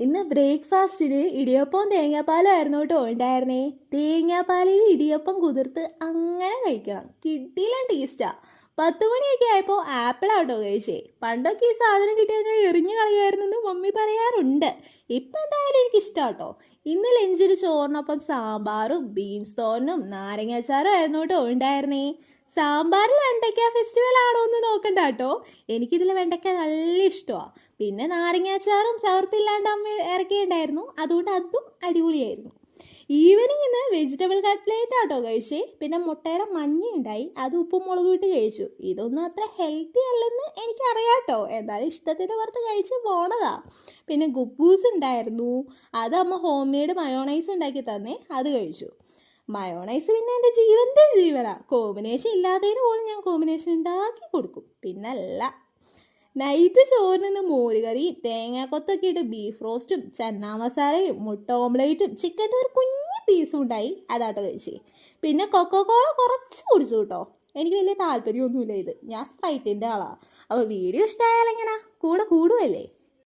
ഇന്ന് ബ്രേക്ക്ഫാസ്റ്റിന് ഇടിയപ്പവും തേങ്ങാപ്പാലും ആയിരുന്നു കേട്ടോ ഉണ്ടായിരുന്നേ. തേങ്ങാപ്പാലിൽ ഇടിയപ്പം കുതിർത്ത് അങ്ങനെ കഴിക്കണം, കിട്ടിയില്ല ടേസ്റ്റാ. 10 മണിയൊക്കെ ആയപ്പോൾ ആപ്പിളാട്ടോ കഴിച്ചേ. പണ്ടൊക്കെ ഈ സാധനം കിട്ടിയാൽ ഞാൻ എറിഞ്ഞു കളയുമായിരുന്നെന്ന് മമ്മി പറയാറുണ്ട്. ഇപ്പം എന്തായാലും എനിക്കിഷ്ടാട്ടോ. ഇന്ന് ലഞ്ചിന് ചോറിനൊപ്പം സാമ്പാറും ബീൻസ് തോരനും നാരങ്ങാച്ചാറും ആയിരുന്നു കേട്ടോ ഉണ്ടായിരുന്നേ. സാമ്പാറിൽ വെണ്ടയ്ക്ക ഫെസ്റ്റിവൽ ആണോ എന്ന് നോക്കണ്ട കേട്ടോ, എനിക്കിതിൽ വെണ്ടയ്ക്ക നല്ല ഇഷ്ടമാണ്. പിന്നെ നാരങ്ങാച്ചാറും ചവർപ്പില്ലാണ്ട് അമ്മ ഇറക്കിയിട്ടുണ്ടായിരുന്നു, അതുകൊണ്ട് അതും അടിപൊളിയായിരുന്നു. ഈവനിങ്ങിന് വെജിറ്റബിൾ കട്ട്ലേറ്റ് ആട്ടോ കഴിച്ചേ. പിന്നെ മുട്ടയുടെ മഞ്ഞ ഉണ്ടായി, അത് ഉപ്പും മുളകും ഇട്ട് കഴിച്ചു. ഇതൊന്നും അത്ര ഹെൽത്തി അല്ലെന്ന് എനിക്കറിയാട്ടോ, എന്തായാലും ഇഷ്ടത്തിൻ്റെ പുറത്ത് കഴിച്ച് പോണതാ. പിന്നെ ഗുബൂസ് ഉണ്ടായിരുന്നു, അത് അമ്മ ഹോം മെയ്ഡ് മയോണൈസ് ഉണ്ടാക്കി തന്നേ, അത് കഴിച്ചു. മയോണൈസ് പിന്നെ എൻ്റെ ജീവൻ്റെ ജീവനാ. കോമ്പിനേഷൻ ഇല്ലാത്തതിന് പോലും ഞാൻ കോമ്പിനേഷൻ ഉണ്ടാക്കി കൊടുക്കും. പിന്നല്ല, നൈറ്റ് ചോറിന് മോരുകറിയും തേങ്ങാക്കൊത്തൊക്കെ ഇട്ട് ബീഫ് റോസ്റ്റും ചന്നാ മസാലയും മുട്ട ഓംലേറ്റും ചിക്കൻ്റെ ഒരു കുഞ്ഞു പീസും ഉണ്ടായി, അതാട്ടോ കഴിച്ചേ. പിന്നെ കൊക്കോകോള കുറച്ച് കുടിച്ചു കേട്ടോ, എനിക്ക് വലിയ താല്പര്യമൊന്നുമില്ല ഇത്, ഞാൻ സ്പ്രൈറ്റിൻ്റെ ആളാണ്. അപ്പോൾ വീഡിയോ ഇഷ്ടമായാലെങ്ങനെ കൂടെ കൂടുമല്ലേ.